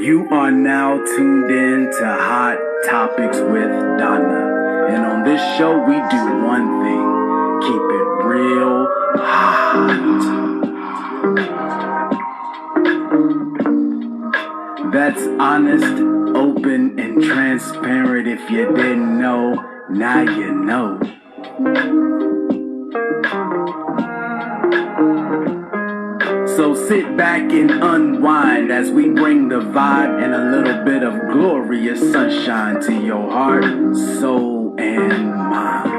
You are now tuned in to Hot Topics with Donna. And on this show, we do one thing: keep it real hot. That's honest, open, and transparent. If you didn't know, now you know. So sit back and unwind as we bring the vibe and a little bit of glorious sunshine to your heart, soul, and mind.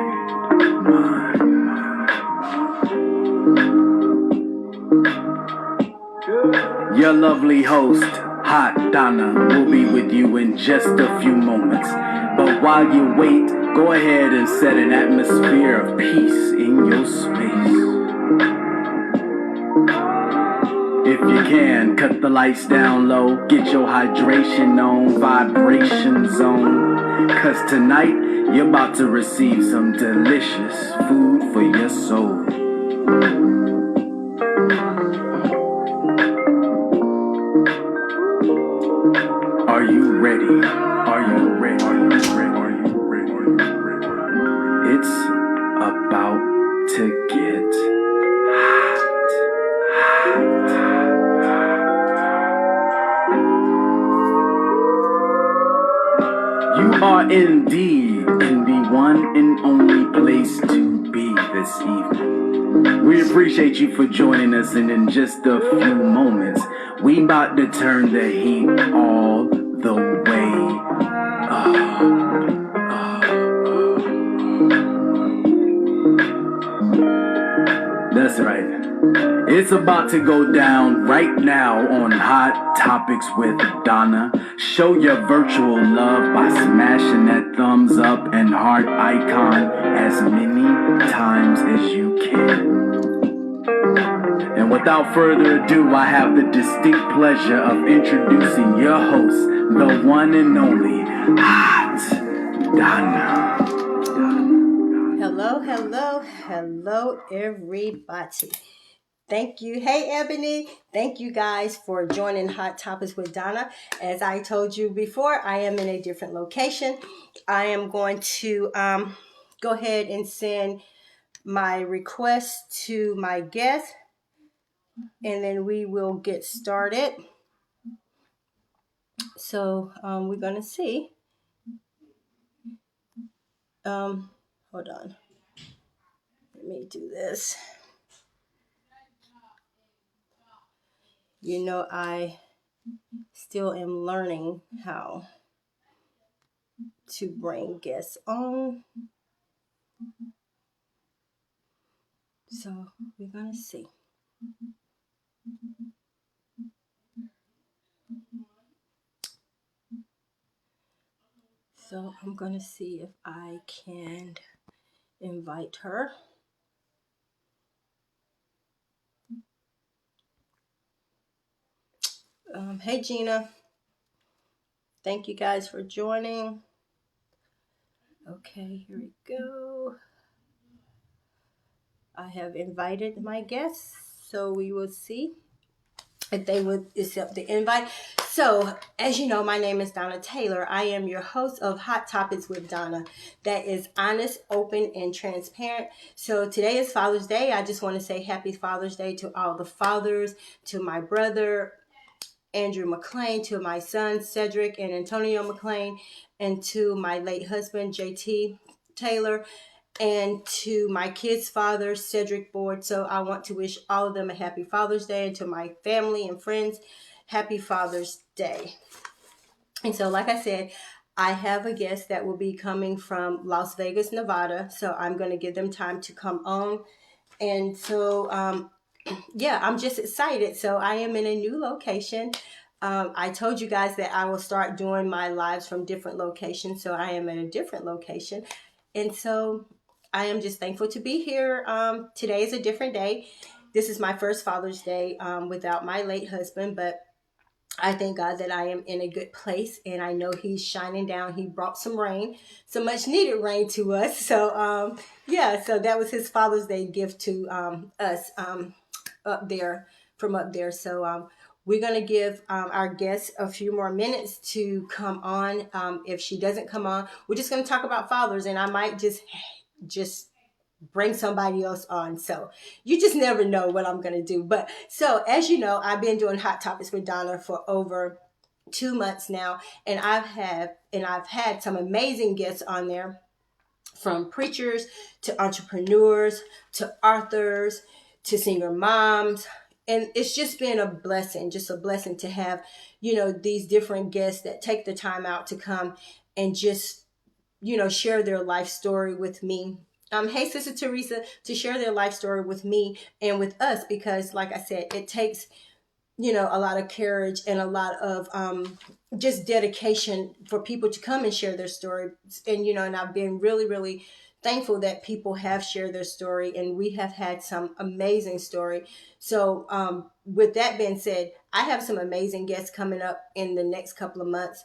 Your lovely host, Hot Donna, will be with you in just a few moments. But while you wait, go ahead and set an atmosphere of peace in your space. If you can, cut the lights down low, get your hydration on, vibration zone. Cause tonight, you're about to receive some delicious food for your soul. Are you ready? Are you ready? Are you ready? Are you ready? Are you ready? It's about to get hot. You are indeed in the one and only place to be this evening. We appreciate you for joining us, and in just a few moments, we about to turn the heat all the way up. That's right. It's about to go down right now on Hot Topics with Donna. Show your virtual love by smashing that thumbs up and heart icon as many times as you can. And without further ado, I have the distinct pleasure of introducing your host, the one and only Hot Donna. Hello, everybody. Thank you. Hey, Ebony. Thank you guys for joining Hot Topics with Donna. As I told you before, I am in a different location. I am going to go ahead and send my request to my guest, and then we will get started. So we're going to see. Hold on. Let me do this. You know, I still am learning how to bring guests on. So we're going to see. So I'm going to see if I can invite her. Hey, Gina. Thank you guys for joining. Okay, here we go. I have invited my guests, so we will see if they would accept the invite. So, as you know, my name is Donna Taylor. I am your host of Hot Topics with Donna. That is honest, open, and transparent. So today is Father's Day. I just want to say happy Father's Day to all the fathers, to my brother, Andrew McLean, to my sons, Cedric and Antonio McLean, and to my late husband, JT Taylor, and to my kids' father, Cedric Board. So I want to wish all of them a happy Father's Day, and to my family and friends, happy Father's Day. And so, like I said, I have a guest that will be coming from Las Vegas, Nevada. So I'm going to give them time to come on. And so, yeah, I'm just excited. So I am in a new location. I told you guys that I will start doing my lives from different locations. So I am in a different location. And so I am just thankful to be here. Today is a different day. This is my first Father's Day without my late husband, but I thank God that I am in a good place, and I know He's shining down. He brought some rain, some much needed rain to us. So yeah, so that was His Father's Day gift to us up there, from up there. So we're going to give our guest a few more minutes to come on. If she doesn't come on, we're just going to talk about fathers, and I might just bring somebody else on. So you just never know what I'm going to do. But so as you know, I've been doing Hot Topics with Donna for over 2 months now, and I've had some amazing guests on there, from preachers to entrepreneurs to authors to single moms. And it's just been just a blessing to have, these different guests that take the time out to come and just, share their life story with me. Hey, Sister Teresa, to share their life story with me and with us, because like I said, it takes, a lot of courage and a lot of just dedication for people to come and share their story. And, and I've been really, really thankful that people have shared their story, and we have had some amazing story. So with that being said, I have some amazing guests coming up in the next couple of months.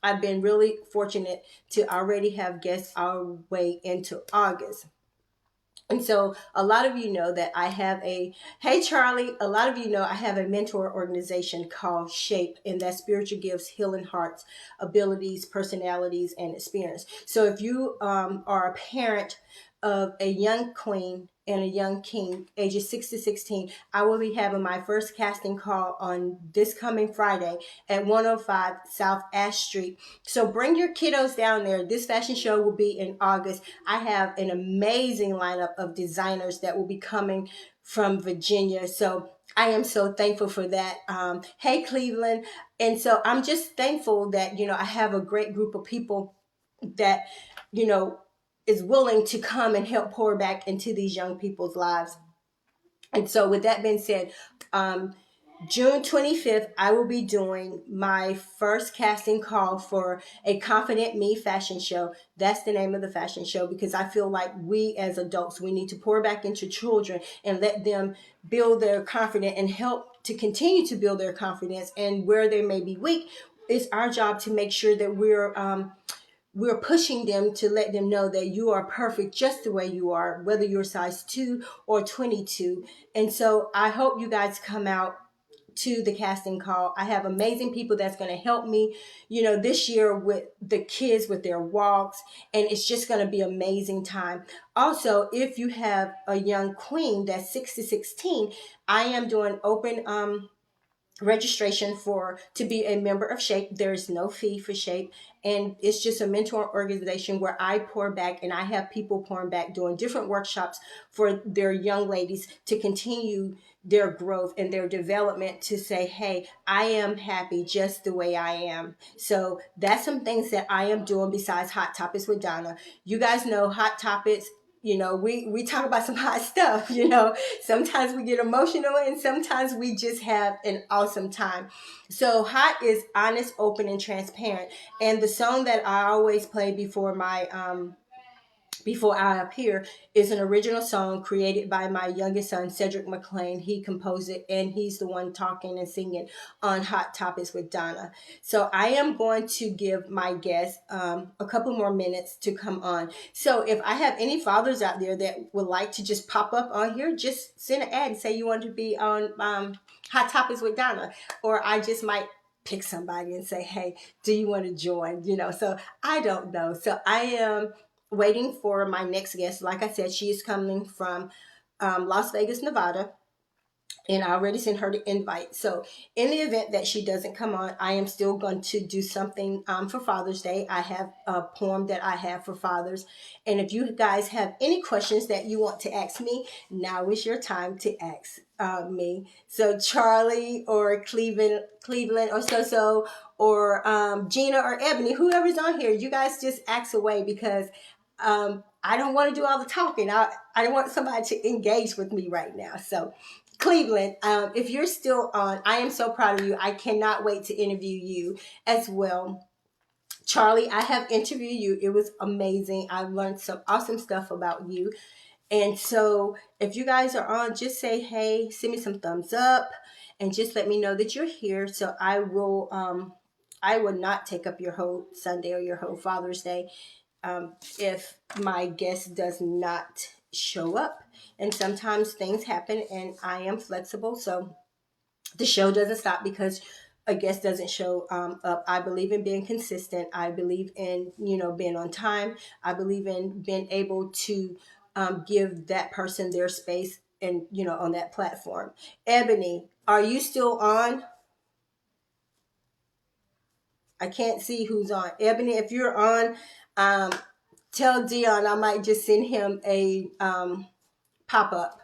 I've been really fortunate to already have guests our way into August. And so a lot of you know that I have hey Charlie, a lot of you know I have a mentor organization called SHAPE, and that's Spiritual Gifts, Healing Hearts, Abilities, Personalities, and Experience. So if you are a parent of a young queen and a young king, ages 6 to 16, I will be having my first casting call on this coming Friday at 105 South Ash Street. So bring your kiddos down there. This fashion show will be in August. I have an amazing lineup of designers that will be coming from Virginia. So I am so thankful for that. Hey, Cleveland. And so I'm just thankful that, I have a great group of people that, is willing to come and help pour back into these young people's lives. And so with that being said, June 25th, I will be doing my first casting call for a Confident Me fashion show. That's the name of the fashion show, because I feel like we as adults, we need to pour back into children and let them build their confidence and help to continue to build their confidence. And where they may be weak, it's our job to make sure that we're pushing them to let them know that you are perfect just the way you are, whether you're size 2 or 22. And so I hope you guys come out to the casting call. I have amazing people that's going to help me, this year with the kids, with their walks, and it's just going to be an amazing time. Also, if you have a young queen that's 6 to 16, I am doing open registration to be a member of SHAPE. There's no fee for SHAPE, and it's just a mentor organization where I pour back, and I have people pouring back, doing different workshops for their young ladies to continue their growth and their development, to say, hey, I am happy just the way I am. So that's some things that I am doing besides Hot Topics with Donna. You guys know Hot Topics, we talk about some hot stuff, sometimes we get emotional, and sometimes we just have an awesome time. So hot is honest, open, and transparent. And the song that I always play before I appear is an original song created by my youngest son, Cedric McLean. He composed it, and he's the one talking and singing on Hot Topics with Donna. So I am going to give my guest a couple more minutes to come on. So if I have any fathers out there that would like to just pop up on here, just send an ad and say you want to be on Hot Topics with Donna. Or I just might pick somebody and say, hey, do you want to join? So I don't know. So I am waiting for my next guest. Like I said, she is coming from Las Vegas, Nevada, and I already sent her the invite. So in the event that she doesn't come on, I am still going to do something for Father's Day. I have a poem that I have for fathers. And if you guys have any questions that you want to ask me, now is your time to ask me. So Charlie or Cleveland or So or Gina or Ebony, whoever's on here, you guys just ask away, because I don't want to do all the talking. I don't want somebody to engage with me right now. So Cleveland, if you're still on, I am so proud of you. I cannot wait to interview you as well. Charlie, I have interviewed you. It was amazing. I learned some awesome stuff about you. And so if you guys are on, just say, hey, send me some thumbs up, and just let me know that you're here. So I will not take up your whole Sunday or your whole Father's Day if my guest does not show up. And sometimes things happen, and I am flexible. So the show doesn't stop because a guest doesn't show up. I believe in being consistent. I believe in, being on time. I believe in being able to give that person their space and, on that platform. Ebony, are you still on? I can't see who's on. Ebony, if you're on, um, tell Dion I might just send him a pop up.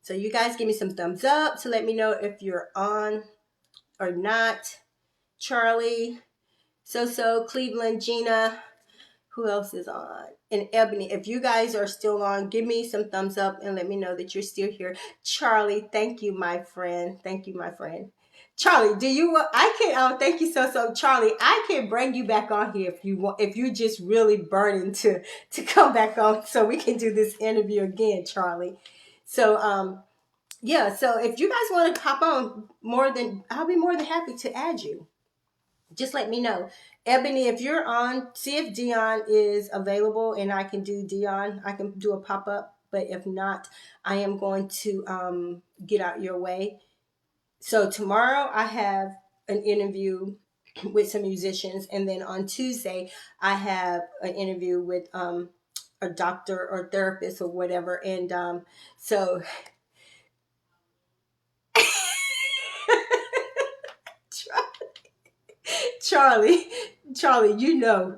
So you guys give me some thumbs up to let me know if you're on or not. Charlie, Cleveland, Gina, who else is on? And Ebony, if you guys are still on, give me some thumbs up and let me know that you're still here. Charlie, thank you, my friend. Thank you, my friend. Charlie, do you? I can. Oh, thank you so. Charlie, I can bring you back on here if you want. If you just really burning to come back on, so we can do this interview again, Charlie. So yeah. So if you guys want to hop on, I'll be more than happy to add you. Just let me know. Ebony, if you're on, see if Dion is available and I can do Dion. I can do a pop up, but if not, I am going to get out your way. So tomorrow I have an interview with some musicians, and then on Tuesday I have an interview with a doctor or therapist or whatever. And so Charlie, Charlie, you know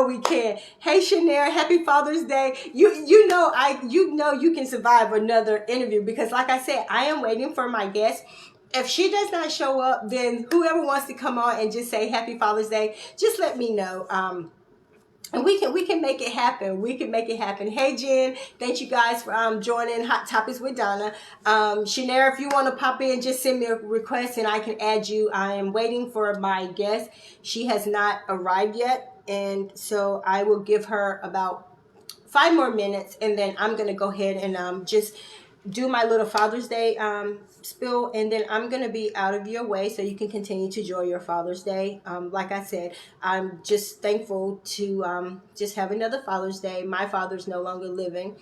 we can. Hey, Shanair, happy Father's Day. You know you can survive another interview because, like I said, I am waiting for my guest. If she does not show up, then whoever wants to come on and just say Happy Father's Day, just let me know. And we can make it happen. We can make it happen. Hey Jen, thank you guys for joining Hot Topics with Donna. Shanair, if you want to pop in, just send me a request and I can add you. I am waiting for my guest. She has not arrived yet, and so I will give her about 5 more minutes, and then I'm gonna go ahead and just do my little Father's Day spill, and then I'm gonna be out of your way so you can continue to enjoy your Father's Day. Like I said, I'm just thankful to just have another Father's Day. My father's no longer living.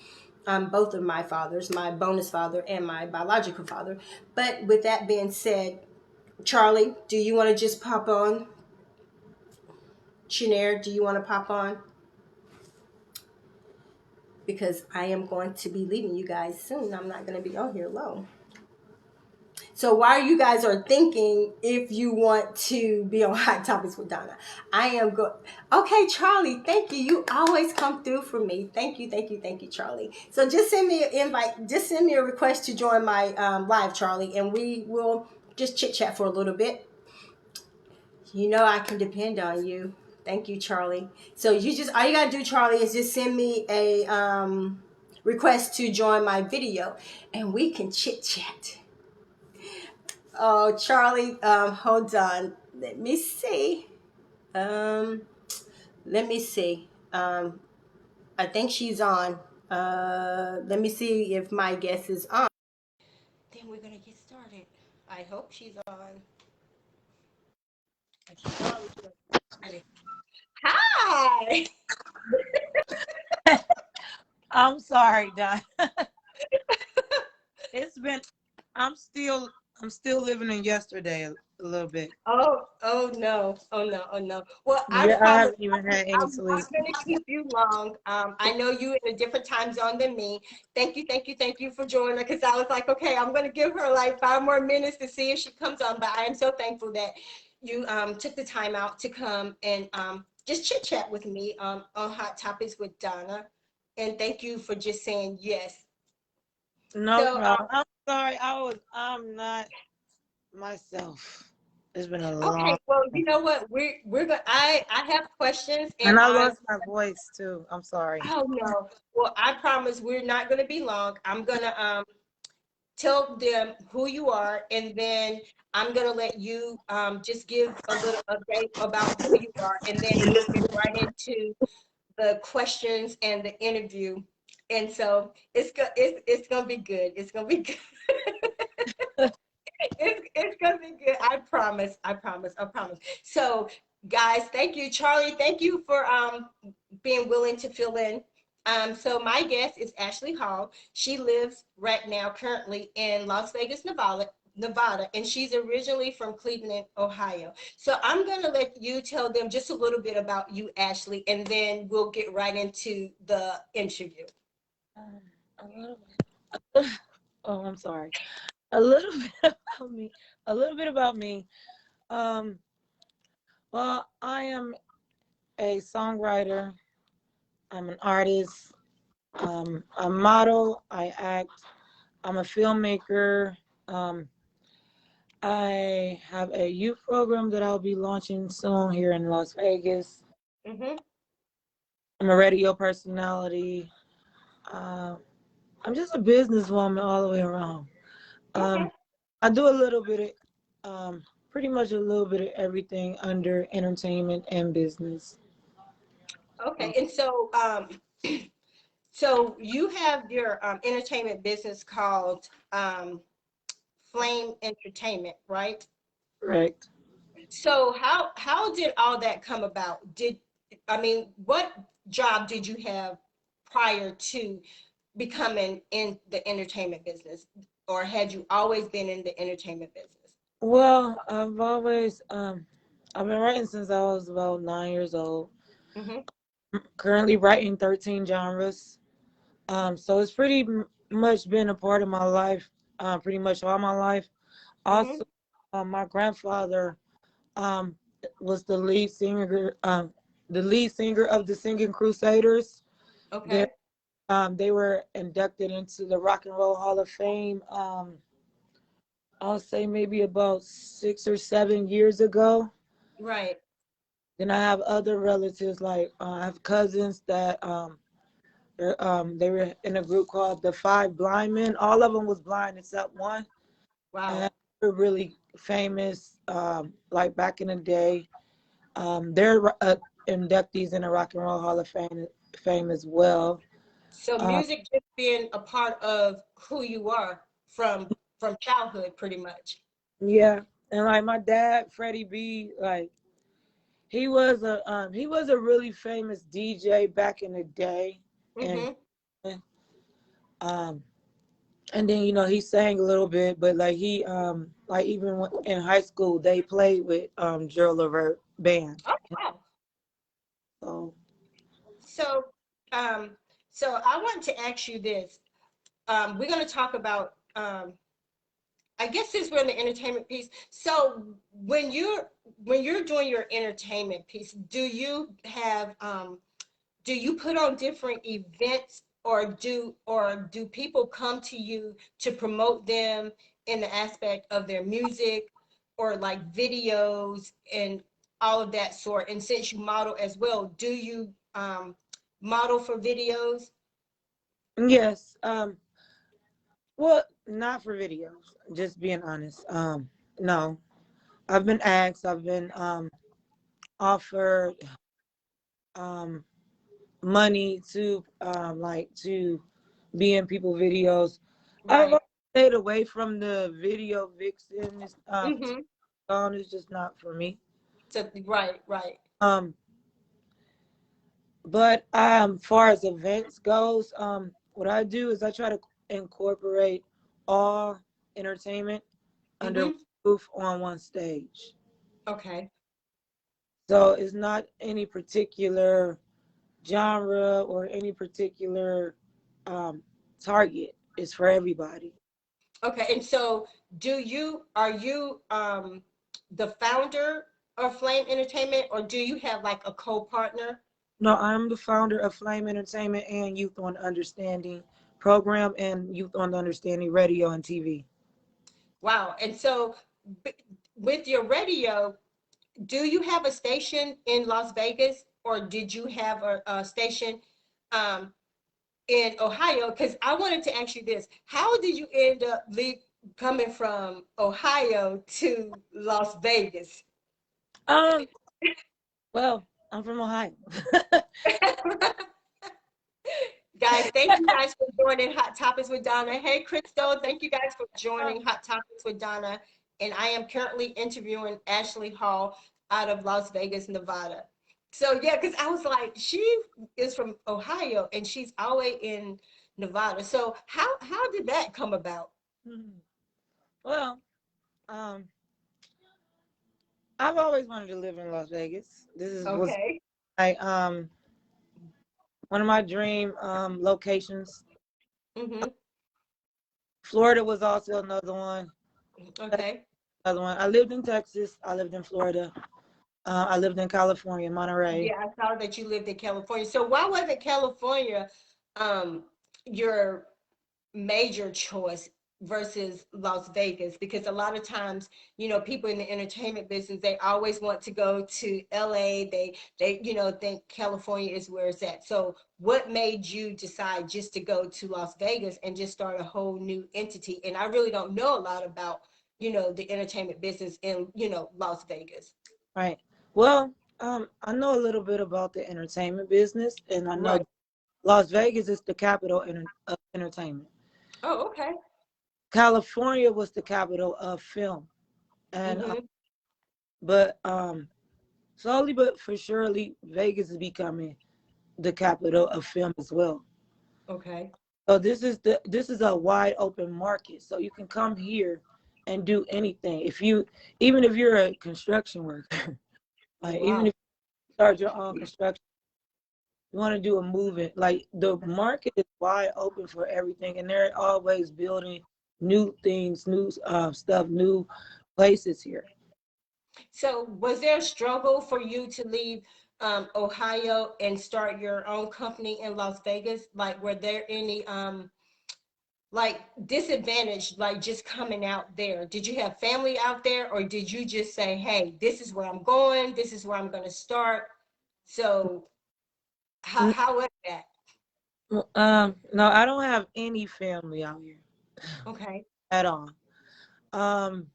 Both of my fathers, my bonus father and my biological father. But with that being said, Charlie, do you want to just pop on? Shanair, do you want to pop on? Because I am going to be leaving you guys soon. I'm not going to be on here long. So while you guys are thinking if you want to be on Hot Topics with Donna, I am good. Okay, Charlie, thank you. You always come through for me. Thank you, Charlie. So just send me an invite. Just send me a request to join my live, Charlie, and we will just chit chat for a little bit. You know I can depend on you. Thank you, Charlie. So all you gotta do, Charlie, is just send me a request to join my video, and we can chit chat. Oh, Charlie, hold on. Let me see. Let me see. I think she's on. Let me see if my guest is on. Then we're gonna get started. I hope she's on. Hi. I'm sorry, Don. It's been. I'm still living in yesterday a little bit. Oh no. Well, I Yeah, I promise haven't even had any I'm sleep. not going to keep you long. I know you in a different time zone than me. Thank you for joining, because I was like, okay, I'm going to give her like 5 more minutes to see if she comes on. But I am so thankful that you took the time out to come and just chit chat with me on Hot Topics with Donna. And thank you for just saying yes. No So, problem. I'm sorry. I'm not myself. It's been a long. okay, well, you know what? We're going. I have questions, And I lost my voice too. I'm sorry. Oh no. Well, I promise we're not going to be long. I'm going to tell them who you are, and then I'm going to let you just give a little update about who you are, and then we'll get right into the questions and the interview. And so it's going to be good. It's going to be good. It's going to be good. I promise. So, guys, thank you. Charlie, thank you for being willing to fill in So my guest is Ashley Hall. She lives right now currently in Las Vegas, Nevada, and she's originally from Cleveland, Ohio. So I'm going to let you tell them just a little bit about you, Ashley, and then we'll get right into the interview. A little bit. Oh, I'm sorry. A little bit about me. A little bit about me. Um, well, I am a songwriter. I'm an artist. I model. I act. I'm a filmmaker. Um, I have a youth program that I'll be launching soon here in Las Vegas. Mm-hmm. I'm a radio personality. Um, I'm just a businesswoman all the way around. Okay. I do a little bit of, pretty much a little bit of everything under entertainment and business. Okay. And so, so you have your entertainment business called Flame Entertainment, right? Correct. So how did all that come about? What job did you have prior to becoming in the entertainment business, or had you always been in the entertainment business? Well, I've been writing since I was about 9 years old. Mm-hmm. Currently writing 13 genres. So it's pretty much been a part of my life, pretty much all my life. Mm-hmm. Also, my grandfather um, was the lead singer of the Singing Crusaders. They Okay. they were inducted into the Rock and Roll Hall of Fame. I'll say maybe about 6 or 7 years ago. Right. Then I have other relatives, like I have cousins that they were in a group called the Five Blind Men. All of them was blind except one, Wow. and they're really famous. Like back in the day, they're inductees in the Rock and Roll Hall of Fame as well. So Uh, music just being a part of who you are from childhood, pretty much. yeah, and like my dad, Freddie B, like he was a really famous DJ back in the day, and Mm-hmm. um and then he sang a little bit, but like like even in high school they played with Gerald Levert band. Oh, wow. So So, um, so I want to ask you this. We're going to talk about, I guess since we're in the entertainment piece. So when you're doing your entertainment piece, do you put on different events, or do people come to you to promote them in the aspect of their music, or like videos and all of that sort? And since you model as well, do you model for videos? yes, well, not for videos, just being honest. No, I've been asked, I've been offered um money to like to be in people videos. I've Right. always stayed away from the video vixen. Mm-hmm. It's just not for me. So right, right. Um, but far as events goes, what I do is I try to incorporate all entertainment under one Mm-hmm. roof on one stage. Okay. So it's not any particular genre or any particular um, target. It's for everybody. Okay. And so are you the founder of Flame Entertainment, or do you have like a co-partner? No, I'm the founder of Flame Entertainment and Youth on Understanding program and Youth on Understanding radio and TV. Wow. And so b- with your radio, do you have a station in Las Vegas, or did you have a station um, in Ohio? Because I wanted to ask you this. How did you end up coming from Ohio to Las Vegas? Um, well, I'm from Ohio. Guys, thank you guys for joining Hot Topics with Donna. Hey, Crystal, thank you guys for joining Hot Topics with Donna. And I am currently interviewing Ashley Hall out of Las Vegas, Nevada. So yeah, because I was like, she is from Ohio and she's always in Nevada. So how did that come about? Mhm. Well, um, I've always wanted to live in Las Vegas. Was Okay. my one of my dream locations. Mm-hmm. Florida was also another one. Okay. Another one. I lived in Texas. I lived in Florida. I lived in California, Monterey. Yeah, I saw that you lived in California. So why wasn't California um your major choice versus Las Vegas? Because a lot of times, people in the entertainment business, they always want to go to LA. They think California is where it's at. So what made you decide just to go to Las Vegas and just start a whole new entity? And I really don't know a lot about, the entertainment business in, Las Vegas. Right. Well, I know a little bit about the entertainment business, and I know Right. Las Vegas is the capital of entertainment. Oh, okay. California was the capital of film, and Mm-hmm. but slowly but for surely, Vegas is becoming the capital of film as well. Okay. So this is a wide open market. So you can come here and do anything. Even if you're a construction worker, like even Wow. if you start your own construction, you want to do a movement, like the market is wide open for everything, and they're always building new things, new stuff, new places here. So was there a struggle for you to leave Ohio and start your own company in Las Vegas? Like, were there any like disadvantage, like just coming out there? Did you have family out there, or did you just say, "Hey, this is where I'm going. This is where I'm going to start"? So N- how was that? no, I don't have any family out here Okay. at all. Um,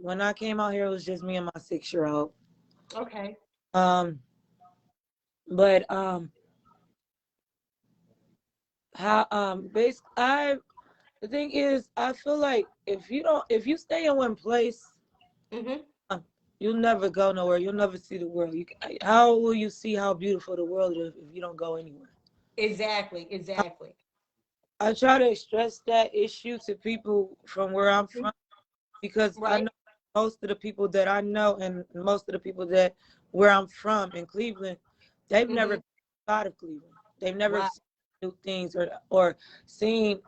when I came out here, it was just me and my 6 year old. Okay. Um, but how basically, the thing is, I feel like if you stay in one place, Mm-hmm. um, you'll never go nowhere. You'll never see the world. How will you see how beautiful the world is if you don't go anywhere? Exactly. I, Exactly. I try to stress that issue to people from where I'm Mhm. from because I Right. know most of the people that I know and most of the people that where I'm from in Cleveland, they've never Mm-hmm. been out of Cleveland. They've never Wow. seen new things or seen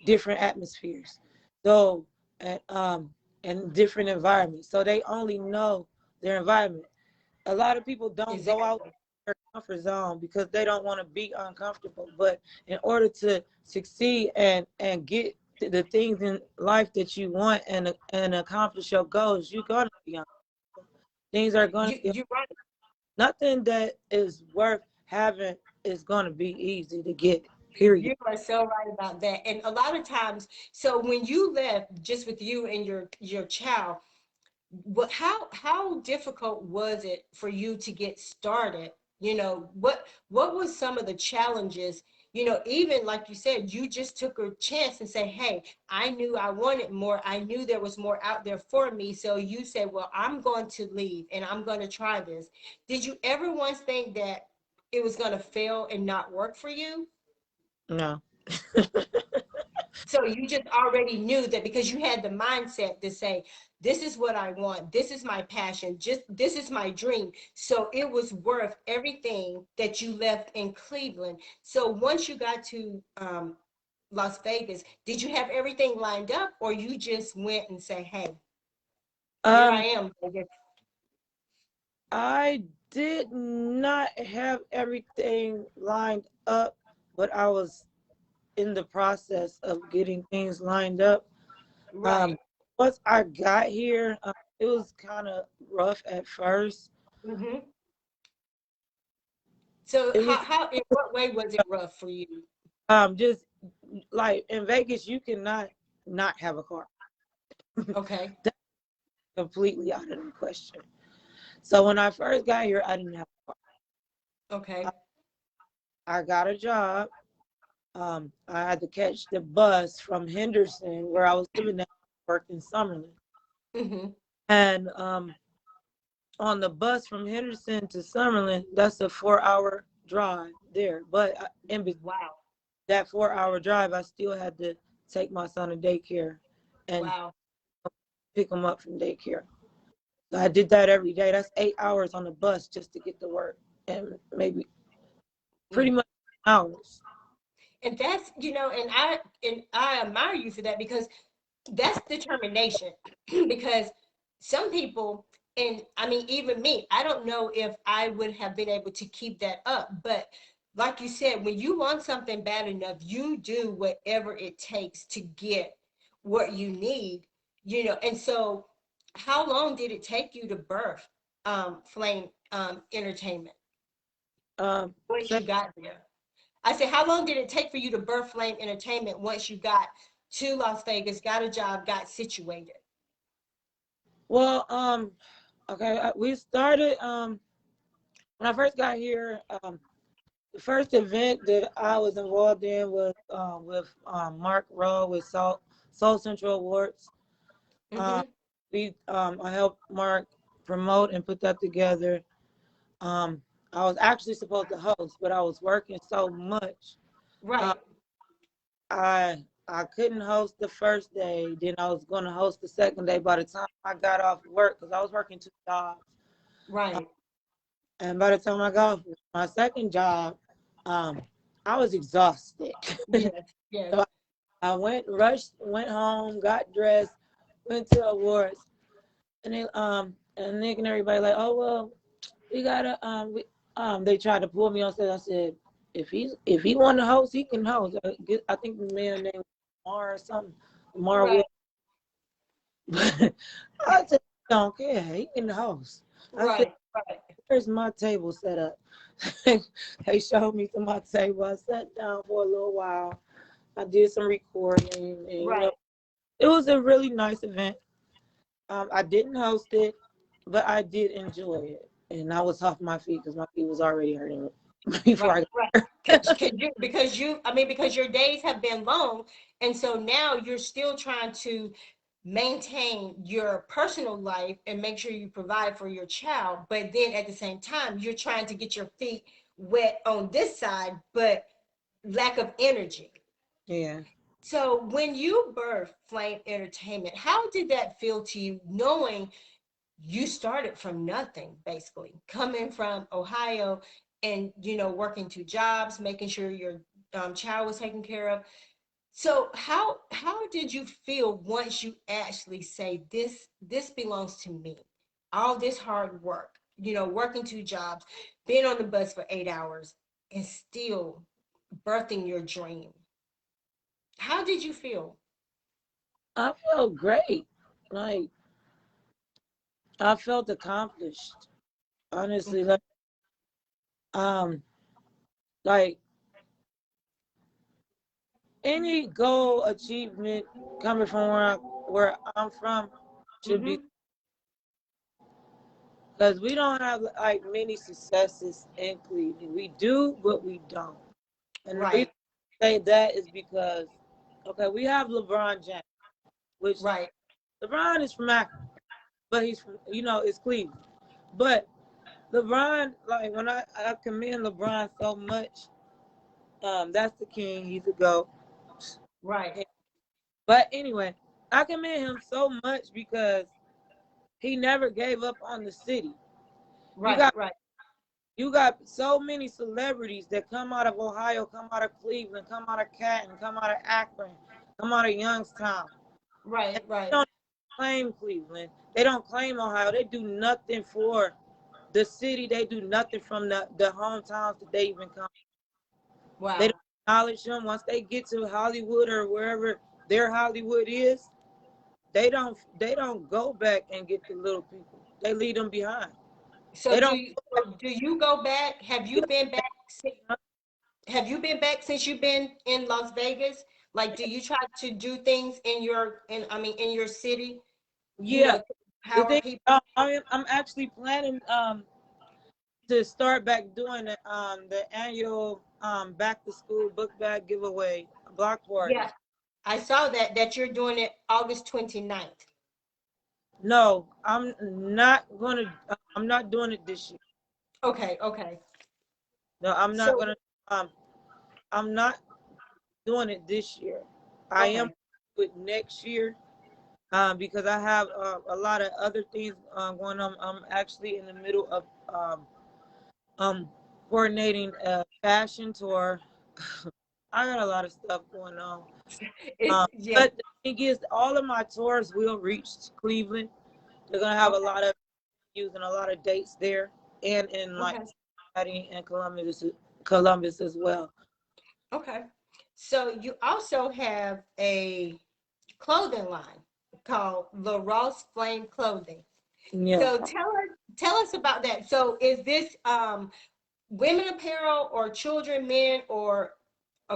different atmospheres. So and different environments. So they only know their environment. A lot of people don't go out Exactly. their comfort zone because they don't want to be uncomfortable. But in order to succeed and get the things in life that you want and accomplish your goals, you're gonna be uncomfortable. Things are gonna be You're right. nothing that is worth having is gonna be easy to get. Period. You are so right about that. And a lot of times, so when you left just with you and your child, how difficult was it for you to get started? What was some of the challenges? Even like you said, you just took a chance and say, "Hey, I knew I wanted more. I knew there was more out there for me." So you said, "Well, I'm going to leave and I'm going to try this." Did you ever once think that it was going to fail and not work for you? No. So you just already knew that because you had the mindset to say, this is what I want. This is my passion. Just this is my dream. So it was worth everything that you left in Cleveland. So once you got to Las Vegas, did you have everything lined up or you just went and say, hey, here I Um, am, Vegas? I did not have everything lined up, but I was in the process of getting things lined up. Right. Um, Once I got here, it was kind of rough at first. Hmm. So It was in what way was it rough for you? just like in Vegas, you cannot not have a car. Okay. That's completely out of the question. So when I first got here, I didn't have a car. Okay. I got a job. I had to catch the bus from Henderson, where I was living at, worked in Summerlin. Hmm. And on the bus from Henderson to Summerlin, that's a 4-hour drive there. But Wow. that 4-hour drive, I still had to take my son to daycare and Wow. pick him up from daycare. So I did that every day. That's 8 hours on the bus just to get to work, and maybe pretty much hours. And that's, and I admire you for that, because that's determination. Because some people, and I mean, even me, I don't know if I would have been able to keep that up. But like you said, when you want something bad enough, you do whatever it takes to get what you need, And so, how long did it take you to birth Flame Entertainment once So, you got there? I said, how long did it take for you to birth Flame Entertainment once you got to Las Vegas, got a job, got situated? well, okay, we started when I first got here. The first event that I was involved in was with Mark Rowe with Soul Central Awards. Mm-hmm. I helped Mark promote and put that together. I was actually supposed to host, but I was working so much. Right. I couldn't host the first day. Then I was going to host the second day. By the time I got off work, because I was working 2 jobs, Right. and by the time I got off my second job, I was exhausted. Yes. Yes. So I went home, got dressed, went to awards, and Nick and everybody like, oh well, we gotta they tried to pull me on stage. I said, if he want to host, he can host. I think the man named Mar or something, Mar Right. Will. But I said, don't care, he can host. I said, Right. Right. where's my table set up? They showed me to my table. I sat down for a little while. I did some recording, and Right. it was a really nice event. I didn't host it, but I did enjoy it, and I was off my feet because my feet was already hurting before Right. I. Right. Because your days have been long, and so now you're still trying to maintain your personal life and make sure you provide for your child, but then at the same time you're trying to get your feet wet on this side, but lack of energy. Yeah. So when you birthed Flame Entertainment, how did that feel to you, knowing you started from nothing, basically coming from Ohio and working 2 jobs, making sure your child was taken care of? So how did you feel once you actually say, this belongs to me? All this hard work, working 2 jobs, being on the bus for 8 hours, and still birthing your dream. How did you feel? I felt great. Like, I felt accomplished. Honestly, um, like any goal achievement coming from where I'm from should be, Mm-hmm. because we don't have like many successes in Cleveland. We do, but we don't. And the reason Right. I say that is because, okay, we have LeBron James, which Right. LeBron is from Akron, but he's from, it's Cleveland. But LeBron, like when I commend LeBron so much, that's the king. He's a GOAT. Right. But anyway, I commend him so much because he never gave up on the city. You Right. got Right. you got so many celebrities that come out of Ohio, come out of Cleveland, come out of Canton, come out of Akron, come out of Youngstown. Right. And Right. they don't claim Cleveland. They don't claim Ohio. They do nothing for the city. They do nothing from the hometowns that they even come. They Wow. don't acknowledge them. Once they get to Hollywood or wherever their Hollywood is, they don't go back and get the little people. They leave them behind. So They don't. do you go back? Have you been back since you've been in Las Vegas? Like, do you try to do things in your city, Yeah, to the empower thing, people? I'm actually planning to start back doing the annual back to school book bag giveaway block party. Yeah, I saw that you're doing it August 29th. No, I'm not gonna. I'm not doing it this year. Okay, okay. No, I'm not So, gonna. I'm not doing it this year. I am okay, with next year. Because I have a lot of other things going on. I'm actually in the middle of um, coordinating a fashion tour. I got a lot of stuff going on. yeah, But the thing is, all of my tours will reach Cleveland. They're gonna have a okay, lot of using a lot of dates there, and in like okay, Cincinnati and Columbus as well. okay. So you also have a clothing line called La Ross Flame Clothing. Yeah, So tell us about that. So is this women apparel or children, men, or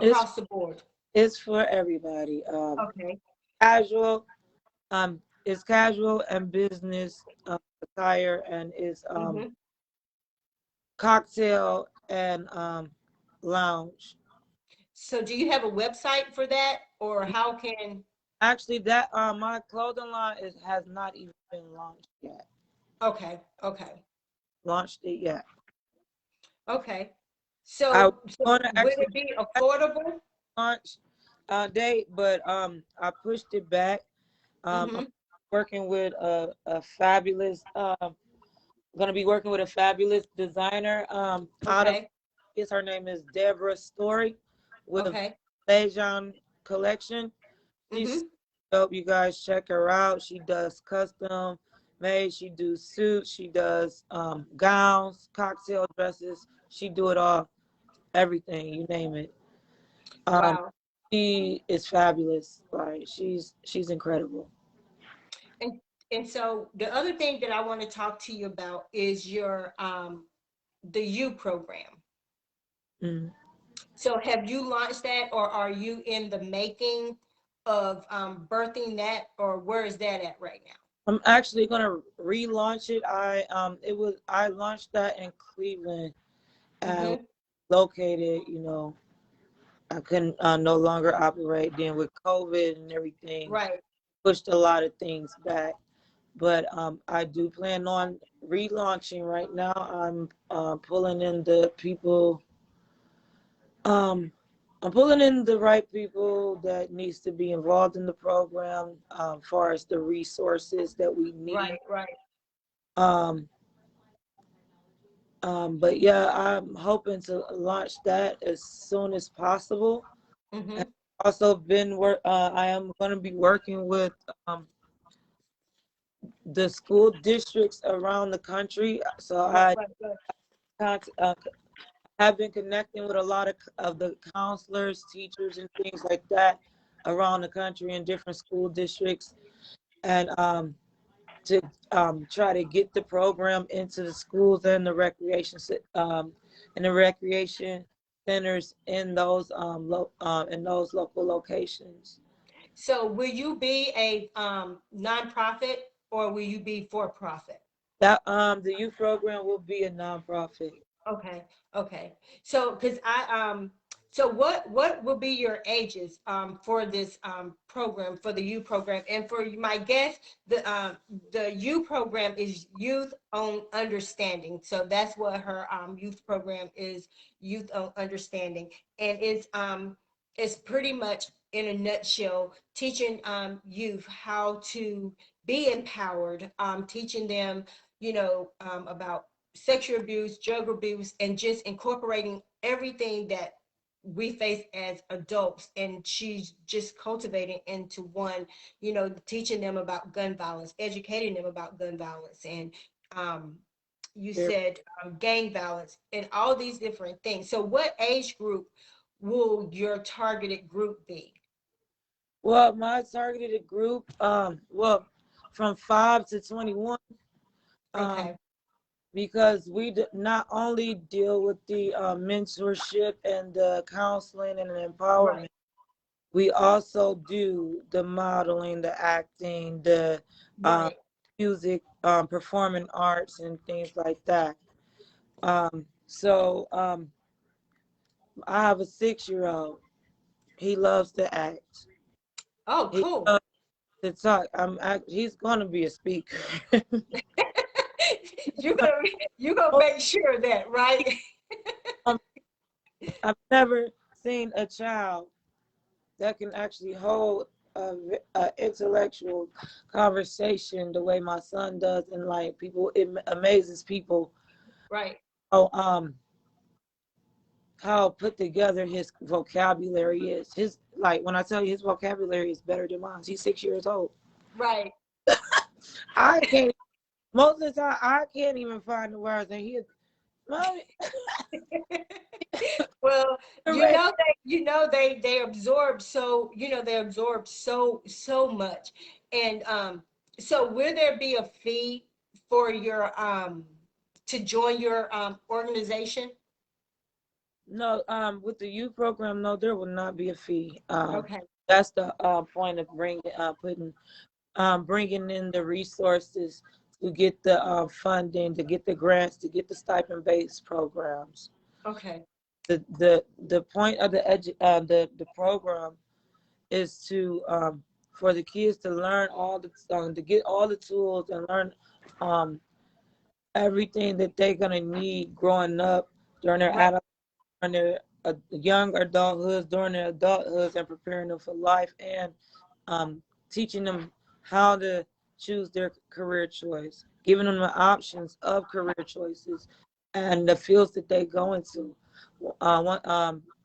it's across the board? it's for everybody. Okay. Casual, it's casual and business attire, and it's Mm-hmm. cocktail and lounge. So do you have a website for that, or how can? Actually, that my clothing line has not even been launched yet. Okay, okay, Launched it yet. okay. I was So going to would actually it be affordable? launch date, but I pushed it back. I'm Mm-hmm. working with a fabulous going to be working with a fabulous designer out of Okay, her name is Deborah Story with okay. Lejean Collection. She's Mm-hmm. dope. You guys check her out. She does custom made. She do suits. She does gowns, cocktail dresses. She do it all, everything you name it. Um, Wow. she is fabulous. Like she's incredible. And and so the other thing that I want to talk to you about is your the U program. Mm. So have you launched that, or are you in the making of birthing that, or where is that at right now? I'm actually gonna relaunch it. I launched that in Cleveland and Mm-hmm. located. I couldn't no longer operate. Then with COVID and everything, Right. pushed a lot of things back. But I do plan on relaunching right now. I'm pulling in the people. Um, I'm pulling in the right people that needs to be involved in the program, far as the resources that we need. Right. Right. Um, but yeah, I'm hoping to launch that as soon as possible. And Mm-hmm. also I am going to be working with um, the school districts around the country. So Right. I Right. Right. have been connecting with a lot of the counselors, teachers, and things like that around the country in different school districts, and to try to get the program into the schools and the recreation centers in those local locations. So will you be a nonprofit, or will you be for profit? That the youth program will be a nonprofit. Okay, okay. So, because so what will be your ages for this program, for the U program, and for my guess, the U program is Youth on Understanding. So that's what her youth program is, Youth on Understanding, and it's pretty much in a nutshell teaching youth how to be empowered, teaching them, about sexual abuse, drug abuse, and just incorporating everything that we face as adults. And she's just cultivating into one, teaching them about gun violence, educating them about gun violence, and um, you said gang violence, and all these different things. So, what age group will your targeted group be? Well, my targeted group, from 5 to 21. Um, Okay, because not only deal with the mentorship and the counseling and the empowerment, right, we also do the modeling, the acting, the um, right. music, performing arts, and things like that. So I have a 6-year-old. He loves to act. Oh, He cool. loves to talk. He's going to be a speaker. you're gonna make sure of that, right? I've never seen a child that can actually hold a intellectual conversation the way my son does, and like people, it amazes people Right. how how put together his vocabulary is. His, like, when I tell you his vocabulary is better than mine. He's 6 years old. Right. I can't. Most of the time, I can't even find the words, and he, mommy. Well, Right. they absorb, so they absorb so much. And so will there be a fee for your to join your organization? No, with the youth program, no, there will not be a fee. Okay. That's the point of bringing in the resources to get the funding, to get the grants, to get the stipend-based programs. Okay. The point of the program is to for the kids to learn all the to get all the tools and learn um everything that they're gonna need growing up during their Right. during their young adulthoods, during their adulthoods, and preparing them for life, and teaching them how to choose their career choice, giving them the options of career choices and the fields that they go into.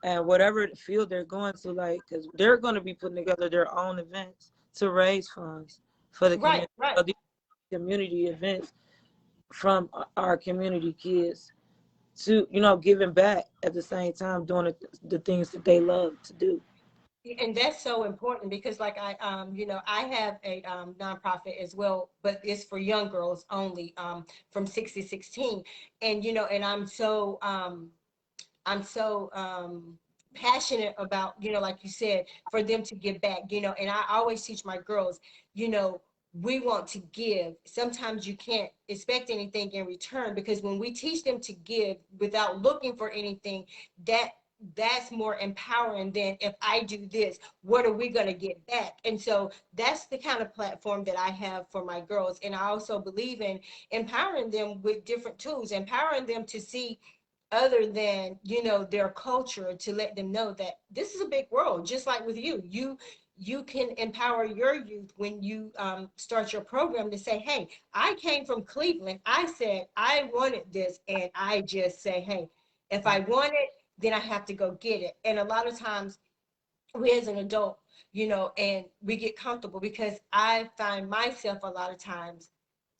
And whatever field they're going to, like, because they're going to be putting together their own events to raise funds for the Right. community, Right. for these community events from our community kids, to giving back at the same time, doing the things that they love to do. And that's so important because like I have a nonprofit as well, but it's for young girls only, from 6 to 16. And and I'm so passionate about, like you said, for them to give back, and I always teach my girls, you know, we want to give. Sometimes you can't expect anything in return, because when we teach them to give without looking for anything, that that's more empowering than if I do this, what are we going to get back? And so that's the kind of platform that I have for my girls. And I also believe in empowering them with different tools, empowering them to see other than their culture, to let them know that this is a big world. Just like with you can empower your youth when you start your program, to say, hey, I came from Cleveland, I said I wanted this, and I just say, hey, if I want it, then I have to go get it. And a lot of times we as an adult, and we get comfortable, because I find myself a lot of times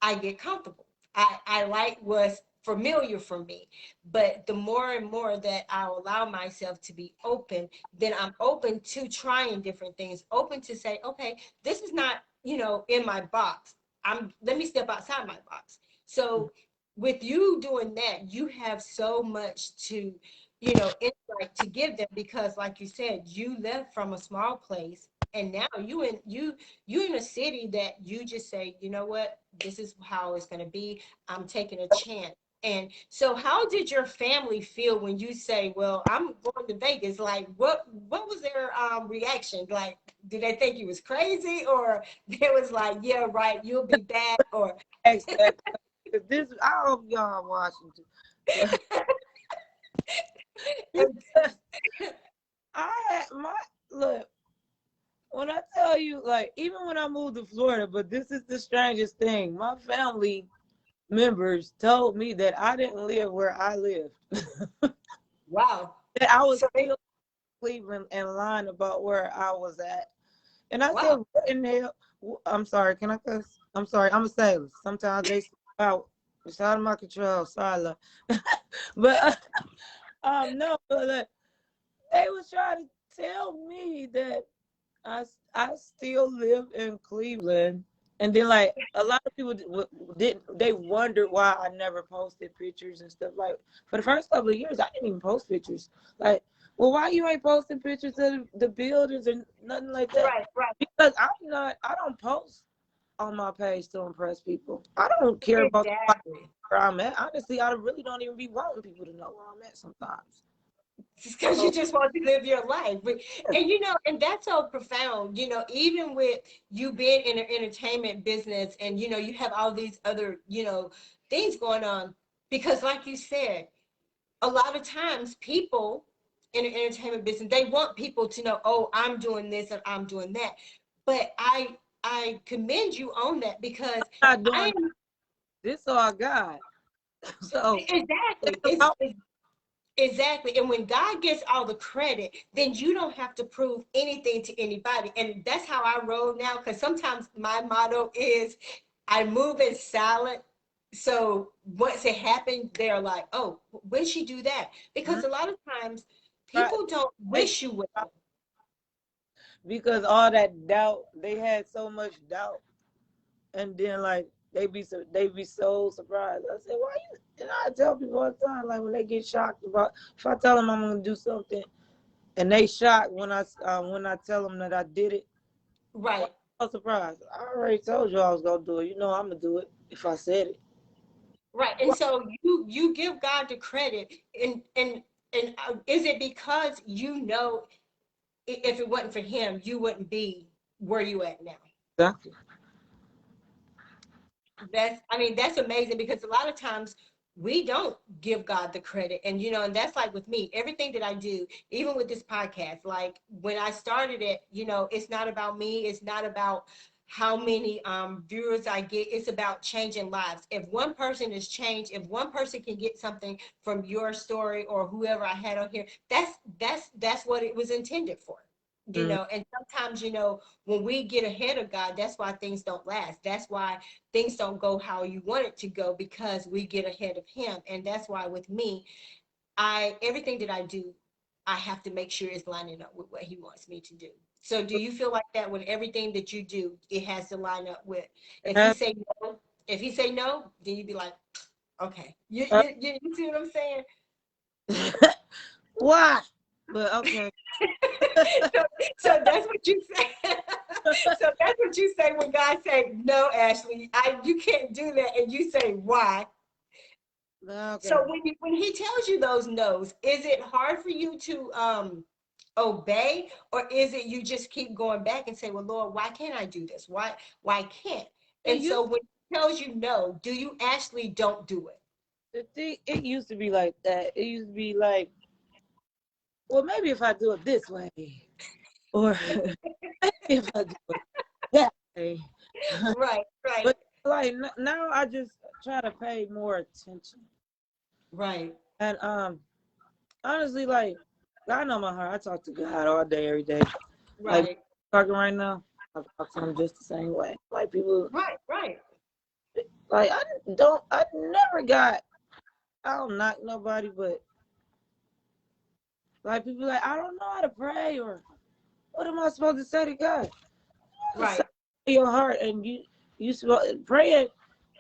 I get comfortable. I like what's familiar for me. But the more and more that I allow myself to be open, then I'm open to trying different things, open to say, okay, this is not, in my box. Let me step outside my box. So with you doing that, you have so much to, insight to give them, because like you said, you left from a small place, and now you in a city that you just say, you know what, this is how it's going to be. I'm taking a chance. And so how did your family feel when you say, well, I'm going to Vegas? Like, what was their reaction? Like, did they think you was crazy, or they was like, yeah, right, you'll be back? Or Exactly. This, I hope y'all in Washington. I had my look. When I tell you, like, even when I moved to Florida, but this is the strangest thing. My family members told me that I didn't live where I lived. wow. That I was So still in Cleveland and lying about where I was at. And I said, wow. what in the hell? I'm sorry, can I cuss? I'm sorry, I'm a sailor. Sometimes they slip out. It's out of my control. Sorry, love. But no, but they was trying to tell me that I still live in Cleveland, and then like a lot of people didn't. They wondered why I never posted pictures and stuff. Like for the first couple of years, I didn't even post pictures. Like, well, why you ain't posting pictures of the buildings and nothing like that? Right, right. Because I'm not. I don't post on my page to impress people. I don't care about Exactly. where I'm at. Honestly, I really don't even be wanting people to know where I'm at sometimes. because you just want to live your life. And you know, and that's so profound, you know, even with you being in the entertainment business and you know, you have all these other, you know, things going on. Because like you said, a lot of times people in the entertainment business, they want people to know, oh, I'm doing this and I'm doing that. But I commend you on that because I'm not I doing am this all God. So exactly. it's about Exactly. And when God gets all the credit, then you don't have to prove anything to anybody. And that's how I roll now. Because sometimes my motto is I move in silent. So once it happened, they're like, oh, when she do that? Because a lot of times right. people don't wish you well. Because all that doubt, they had so much doubt, and then like they be so surprised. I said, why you? And I tell people all the time, like when they get shocked about, if I tell them I'm gonna do something, and they shocked when I tell them that I did it, why Right. you so surprised? I already told you I was gonna do it. You know I'm gonna do it if I said it. Right. And so you give God the credit and is it because you know if it wasn't for him, you wouldn't be where you at now? Exactly. That's, I mean, that's amazing because a lot of times we don't give God the credit. And, you know, and that's like with me, everything that I do, even with this podcast, like when I started it, you know, it's not about me. It's not about how many viewers I get. It's about changing lives. If one person is changed, if one person can get something from your story or whoever I had on here, that's what it was intended for. You Mm. know, and sometimes, you know, when we get ahead of God, that's why things don't last. That's why things don't go how you want it to go because we get ahead of him. And that's why with me, I everything that I do, I have to make sure it's lining up with what he wants me to do. So do you feel like that with everything that you do, it has to line up with if he And, say no, if he say no, then you be like, okay. You, uh, you, you, you see what I'm saying? why? But okay. so, so that's what you say. So that's what you say when God say, no, Ashley, you can't do that. And you say, why? Okay. So when he tells you those no's, is it hard for you to obey, or is it you just keep going back and say, well, Lord, why can't I do this? Why can't? It And so used when he tells you no, do you actually don't do it? it used to be like that. It used to be like, well, maybe if I do it this way, or maybe if I do it that way. Right, right, But like now, I just try to pay more attention. right, And honestly, like God know my heart. I talk to God all day, every day. Like right, talking right now, I talk to him just the same way. Like people, right, right, like I never got. I don't knock nobody, but like people like I don't know how to pray, or what am I supposed to say to God? Just say right. your heart, and you supposed praying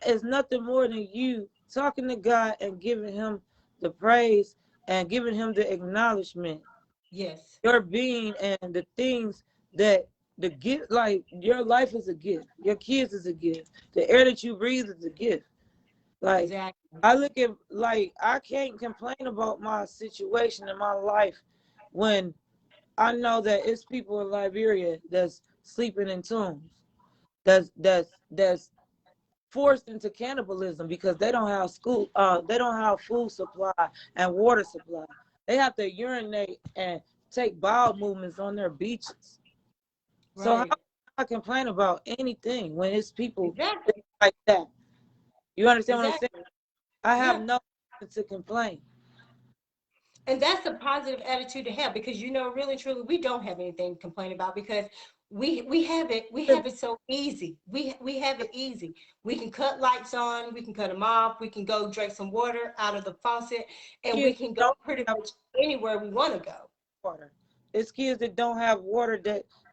is nothing more than you talking to God and giving him the praise and giving him the acknowledgement, Yes, your being and the things that the gift, like your life is a gift, your kids is a gift, the air that you breathe is a gift. Like exactly. I look at, like I can't complain about my situation in my life when I know that it's people in Liberia that's sleeping in tombs, that's forced into cannibalism because they don't have they don't have food supply and water supply. They have to urinate and take bowel movements on their beaches. So how can Right, I complain about anything when it's people exactly, like that? You understand what I'm saying? exactly. I have Yeah. no reason to complain. And that's a positive attitude to have because you know, really truly, we don't have anything to complain about because we have it so easy. We have it easy. We can cut lights on, we can cut them off, we can go drink some water out of the faucet, and we Kids can go don't pretty have much anywhere we want to go. water. It's kids that don't have water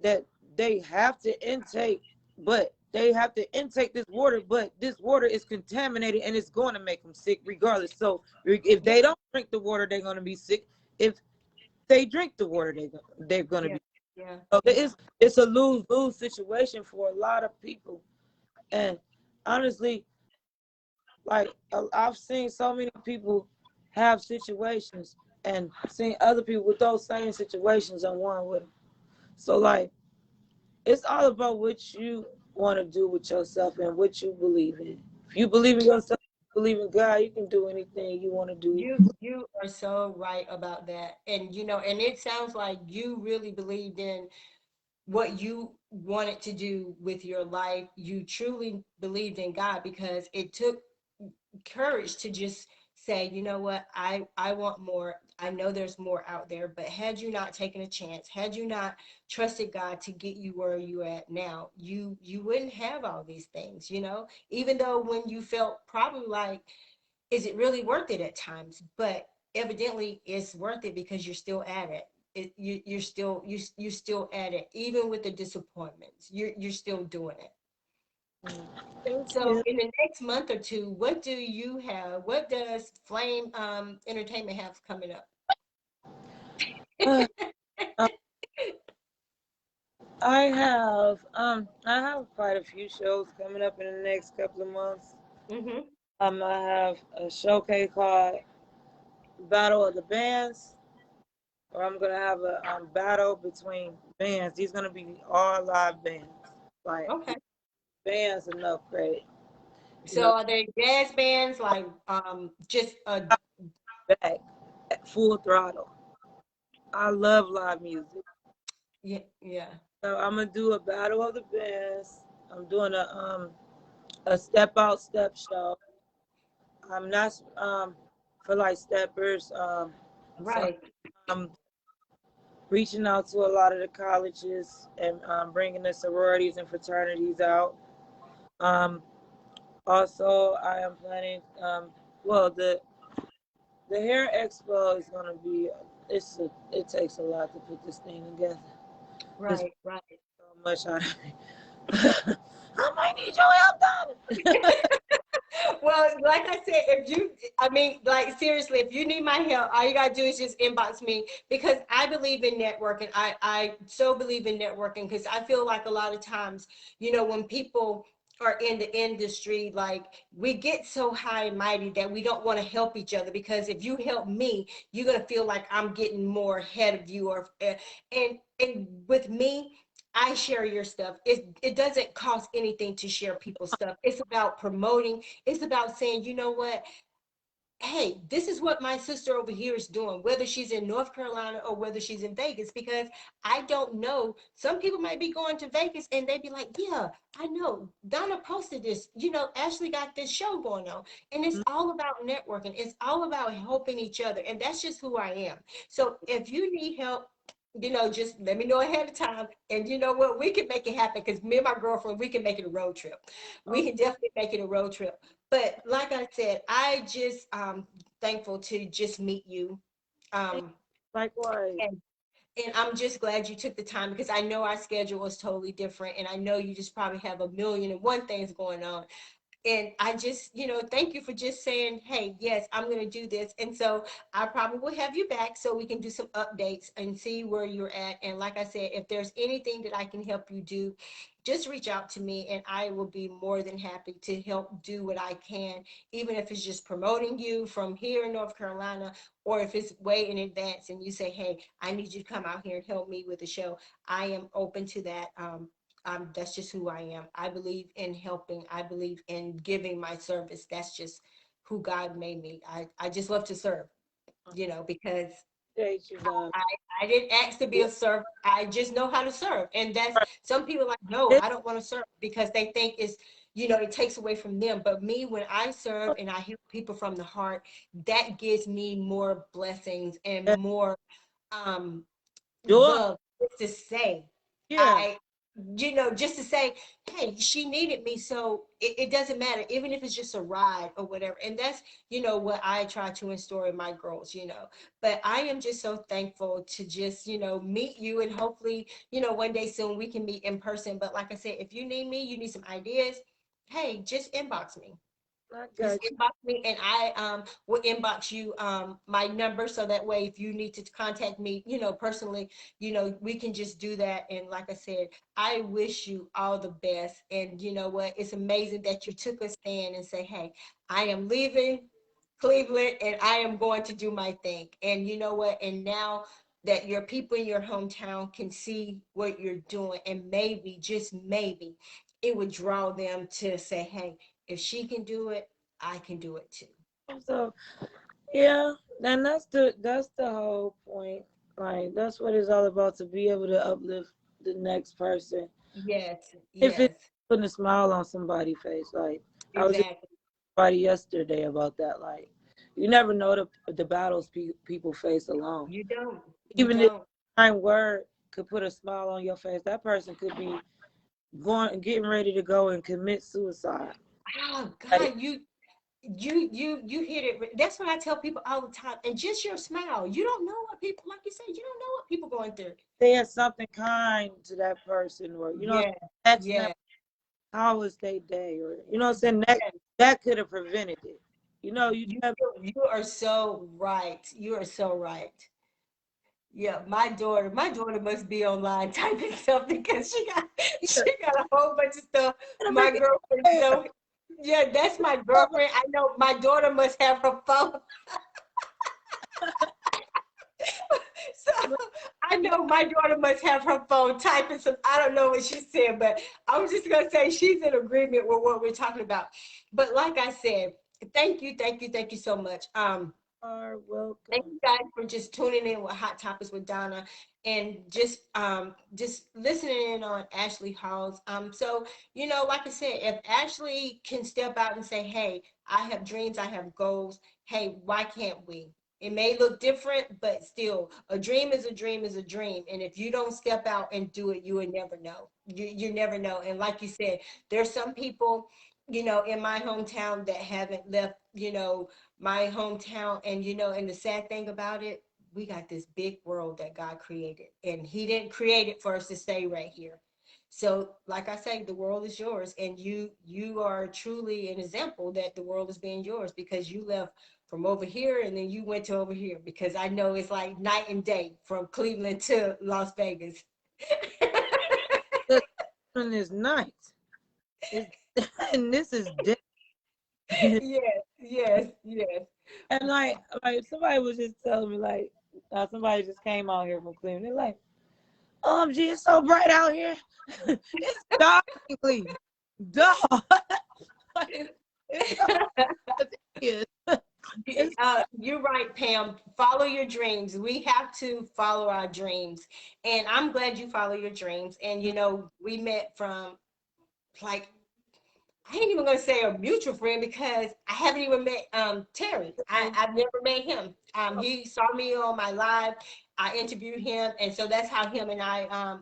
that they have to intake, but they have to intake this water, but this water is contaminated and it's going to make them sick regardless. So if Yeah, they don't drink the water, they're going to be sick. If they drink the water, they're going to yeah, be. yeah, So yeah. it's a lose-lose situation for a lot of people. And honestly, like I've seen so many people have situations and seeing other people with those same situations and one with them. So like, it's all about what you want to do with yourself and what you believe in. If you believe in yourself, believe in God, you can do anything you want to do. You are so right about that. And and it sounds like you really believed in what you wanted to do with your life. You truly believed in God because it took courage to just say, you know what, I want more. I know there's more out there, but had you not taken a chance, had you not trusted God to get you where you at now, you wouldn't have all these things, even though when you felt probably like, is it really worth it at times? But evidently it's worth it because you're still at it. You're still at it, even with the disappointments. You're still doing it. Thank So you. in the next month or two, what do you have? What does Flame Entertainment have coming up? Um, I have quite a few shows coming up in the next couple of months. Mm-hmm. I have a showcase called Battle of the Bands, or I'm gonna have a battle between bands. These gonna be all live bands, like Okay. bands enough credit, you So know, are there jazz bands like just back at full throttle. I love live music, yeah, yeah. so I'm gonna do a battle of the bands. I'm doing a step out step show. I'm not for like steppers. So Right. I'm reaching out to a lot of the colleges and bringing the sororities and fraternities out. Um, Also, I am planning. Well, the hair expo is gonna be. It takes a lot to put this thing together. It's Right, right. so much out of me. I might need your help, Donna. Well, like I said, I mean, like seriously, if you need my help, all you gotta do is just inbox me because I believe in networking. I so believe in networking because I feel like a lot of times, when people are in the industry, like we get so high and mighty that we don't want to help each other because if you help me, you're gonna feel like I'm getting more ahead of you, or and with me. I share your stuff. It doesn't cost anything to share people's stuff. It's about promoting. It's about saying, you know what? Hey, this is what my sister over here is doing, whether she's in North Carolina or whether she's in Vegas, because I don't know. Some people might be going to Vegas and they'd be like, yeah, I know. Donna posted this. Ashley got this show going on. And it's all about networking. It's all about helping each other. And that's just who I am. So if you need help, just let me know ahead of time. And you know what? We can make it happen because me and my girlfriend, we can make it a road trip. We can definitely make it a road trip. But like I said, I just thankful to just meet you. Um, Likewise. and and I'm just glad you took the time because I know our schedule is totally different, and I know you just probably have a million and one things going on. And I just, thank you for just saying, hey, yes, I'm going to do this. And so I probably will have you back so we can do some updates and see where you're at. And like I said, if there's anything that I can help you do, just reach out to me and I will be more than happy to help do what I can, even if it's just promoting you from here in North Carolina, or if it's way in advance and you say, hey, I need you to come out here and help me with the show. I am open to that. That's just who I am. I believe in helping. I believe in giving my service. That's just who God made me. I just love to serve, because Appreciate you, Donna. I, I didn't ask to be a servant. I just know how to serve. And that's some people are like, no, I don't want to serve because they think it takes away from them. But me, when I serve and I help people from the heart, that gives me more blessings and more um Sure. love to say. Yeah. I, just to say, hey, she needed me, so it doesn't matter, even if it's just a ride or whatever. And that's, what I try to instill in my girls. But I am just so thankful to just, meet you and hopefully, one day soon we can meet in person. But like I said, if you need me, you need some ideas, hey, just inbox me. I Just got you. inbox me and I will inbox you my number so that way if you need to contact me, personally, we can just do that. And like I said, I wish you all the best. And you know what? It's amazing that you took a stand and say, hey, I am leaving. Cleveland, and I am going to do my thing. And you know what? And now that your people in your hometown can see what you're doing, and maybe, just maybe, it would draw them to say, hey, if she can do it, I can do it too. So yeah, and that's the whole point. Like that's what it's all about, to be able to uplift the next person. Yes, If it's yes, putting a smile on somebody's face, like I was just exactly. somebody yesterday about that. Like you never know the battles people face alone. You don't. You Even if don't. kind word could put a smile on your face, that person could be getting ready to go and commit suicide. Oh Like God, you hit it. That's what I tell people all the time. And just your smile. You don't know what people, like you said, you don't know what people going through. said something kind to that person, or Yeah, text them yeah, how was their day, or what I'm saying, yeah. that could have prevented it. You You never. you are so right. You are so right. Yeah, my daughter must be online typing stuff because she got a whole bunch of stuff. My girlfriend, so yeah, that's my girlfriend. I know my daughter must have her phone. So I know my daughter must have her phone typing some. I don't know what she said, but I was just gonna say she's in agreement with what we're talking about. But like I said, thank you so much. Are Thank welcome. you guys for just tuning in with Hot Topics with Donna, and just listening in on Ashley Halls. So like I said, if Ashley can step out and say, "Hey, I have dreams, I have goals. Hey, why can't we?" It may look different, but still, a dream is a dream is a dream. And if you don't step out and do it, you will never know. You never know. And like you said, there's some people, in my hometown that haven't left, my hometown. And and the sad thing about it, we got this big world that God created, and He didn't create it for us to stay right here. So like I say, the world is yours, and you are truly an example that the world is being yours, because you left from over here and then you went to over here, because I know it's like night and day from Cleveland to Las Vegas. This one is nice. It's, and this is different. Yes, yes, yes. And like somebody was just telling me, like somebody just came out here from Cleveland. They're like, "OMG, it's so bright out here. It's dark in Cleveland. Dog. It's so it is. You're right, Pam. Follow your dreams. We have to follow our dreams. And I'm glad you follow your dreams. And we met from, like, I ain't even gonna say a mutual friend, because I haven't even met Terry. I've never met him. He saw me on my live. I interviewed him, and so that's how him and I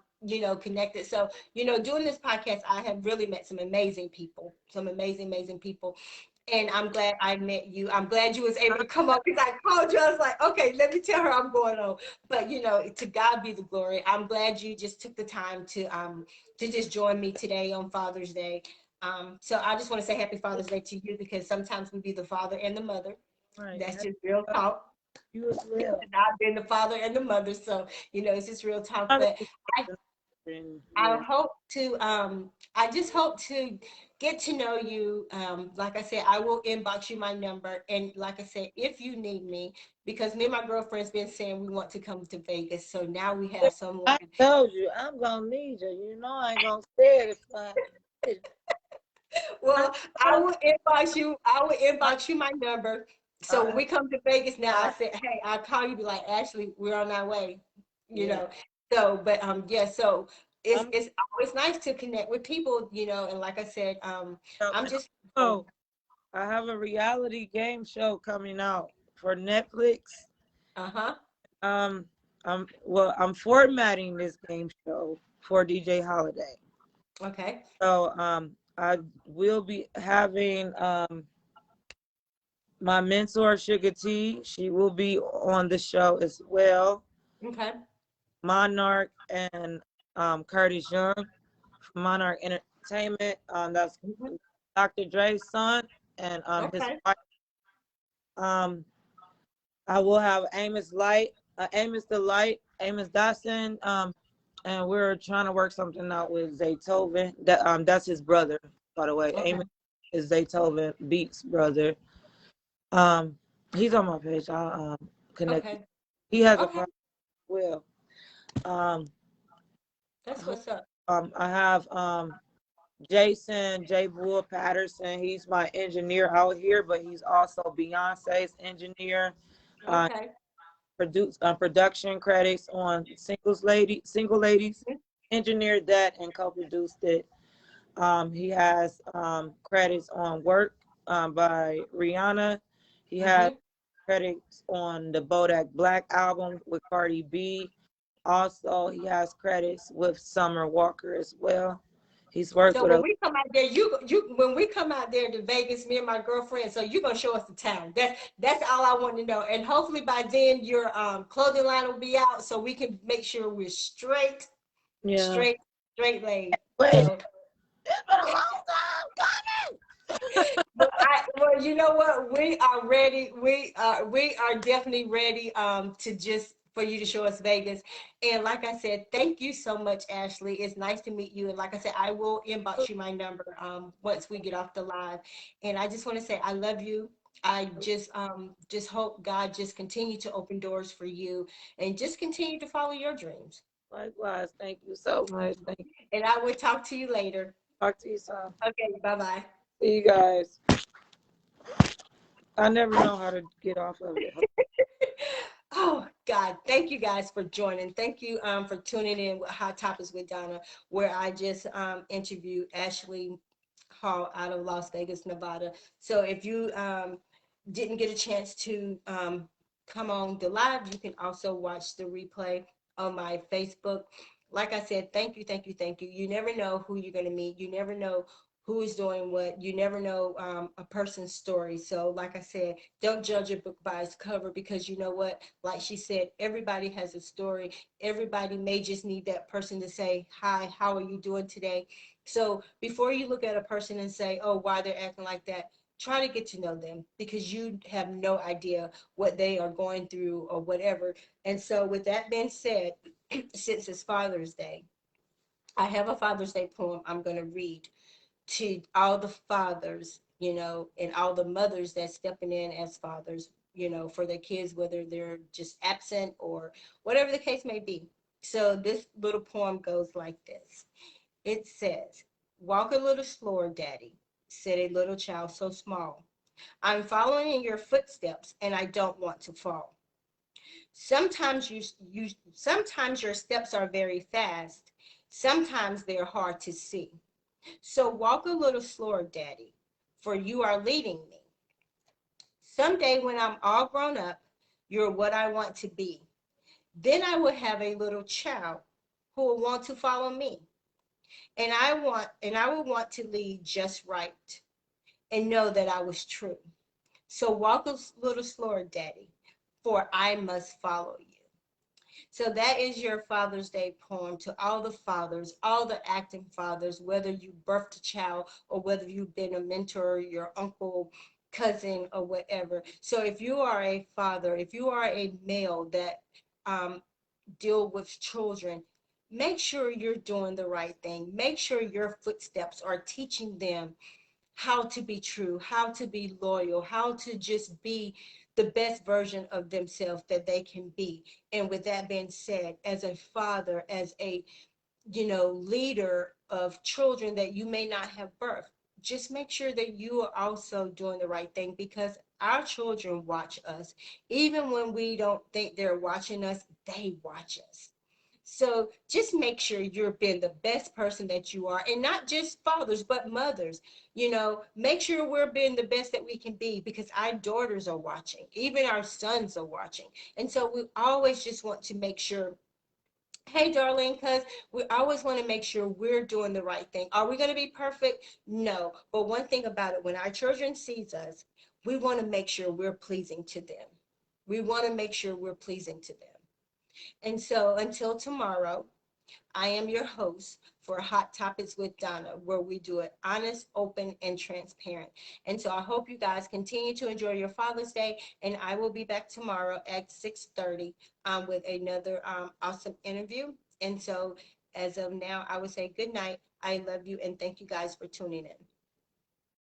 connected. So doing this podcast, I have really met some amazing people, some amazing, amazing people. And I'm glad I met you. I'm glad you was able to come up, because I called you. I was like, okay, let me tell her I'm going on. But to God be the glory. I'm glad you just took the time to just join me today on Father's Day. So I just want to say Happy Father's Day to you, because sometimes we be the father and the mother. That's Right. just real talk. You as well. And I've been the father and the mother, so it's just real talk. I But I yeah. hope to I just hope to get to know you. Like I said, I will inbox you my number, and like I said, if you need me, because me and my girlfriend's been saying we want to come to Vegas, so now we have someone. I told you I'm gonna need you. I ain't gonna say it if I. I Well, I know. will inbox you. I will inbox you my number. So when we come to Vegas now, I said, hey, I'll call you, be like, Ashley, we're on our way. You Yeah. know. So, but yeah, so it's I'm. it's always nice to connect with people, and like I said, I'm just Oh, I have a reality game show coming out for Netflix. uh-huh. Um, I'm formatting this game show for DJ Holiday. Okay. So I will be having my mentor Sugar T. She will be on the show as well. Okay. Monarch and Curtis Young from Monarch Entertainment. That's Mhm. Dr. Dre's son and his Okay. wife. Um, I will have Amos the Light, Amos Dawson. And we're trying to work something out with Zaytoven. That's his brother, by the way. Okay. Amos is Zaytoven Beats' brother. Um, He's on my page. I'll connect you. Okay. He has a Okay. podcast as well. Um, That's what's up. I have Jason J. Bull Patterson. He's my engineer out here, but he's also Beyonce's engineer. Uh, Okay. production credits on Single Ladies. Engineered that and co-produced it. He has credits on Work by Rihanna. He has Mm-hmm. credits on the Bodak Black album with Cardi B. Also, he has credits with Summer Walker as well. He's worked So with when a we come out there, you when we come out there to Vegas, me and my girlfriend, so you're gonna show us the town. That's all I want to know. And hopefully by then your clothing line will be out so we can make sure we're straight, yeah. straight, straight laid. Wait, So it's been a long time well, you know what? We are ready. We are definitely ready to just for you to show us Vegas. And like I said, thank you so much, Ashley. It's nice to meet you. And like I said, I will inbox you my number once we get off the live. And I just want to say I love you. I just hope God just continue to open doors for you and just continue to follow your dreams. Likewise, thank you so much. Thank you. And I will talk to you later. Talk to you soon. Okay, bye bye. See you guys. I never know how to get off of it. Oh God, thank you guys for joining. Thank you for tuning in with Hot Topics with Donna, where I just interviewed Ashley Hall out of Las Vegas, Nevada. So if you didn't get a chance to come on the live, you can also watch the replay on my Facebook. Like I said, thank you, thank you, thank you. You never know who you're going to meet. You never know who is doing what. You never know a person's story. So, like I said, don't judge a book by its cover because you know what? Like she said, everybody has a story. Everybody may just need that person to say, "Hi, how are you doing today?" So before you look at a person and say, "Oh, why they're acting like that," try to get to know them because you have no idea what they are going through or whatever. And so, with that being said, since it's Father's Day, I have a Father's Day poem I'm going to read to all the fathers, and all the mothers that's stepping in as fathers, for their kids, whether they're just absent or whatever the case may be. So this little poem goes like this. It says, "Walk a little slower, Daddy," said a little child so small. "I'm following in your footsteps and I don't want to fall. Sometimes your steps are very fast. Sometimes they're hard to see. So walk a little slower, Daddy, for you are leading me. Someday when I'm all grown up, you're what I want to be. Then I will have a little child who will want to follow me. And I will want to lead just right and know that I was true. So walk a little slower, Daddy, for I must follow you." So that is your Father's Day poem to all the fathers, all the acting fathers, whether you birthed a child or whether you've been a mentor, your uncle, cousin, or whatever. So if you are a father, if you are a male that um, deal with children, make sure you're doing the right thing. Make sure your footsteps are teaching them how to be true, how to be loyal, how to just be the best version of themselves that they can be. And with that being said, as a father, as a leader of children that you may not have birthed, just make sure that you are also doing the right thing because our children watch us. Even when we don't think they're watching us, they watch us. So just make sure you're being the best person that you are, and not just fathers, but mothers. Make sure we're being the best that we can be because our daughters are watching, even our sons are watching. And so we always just want to make sure, hey, darling, because we always want to make sure we're doing the right thing. Are we going to be perfect? No. But one thing about it, when our children sees us, we want to make sure we're pleasing to them. We want to make sure we're pleasing to them. And so until tomorrow, I am your host for Hot Topics with Donna, where we do it honest, open, and transparent. And so I hope you guys continue to enjoy your Father's Day, and I will be back tomorrow at 6:30 with another awesome interview. And so as of now, I would say good night. I love you, and thank you guys for tuning in.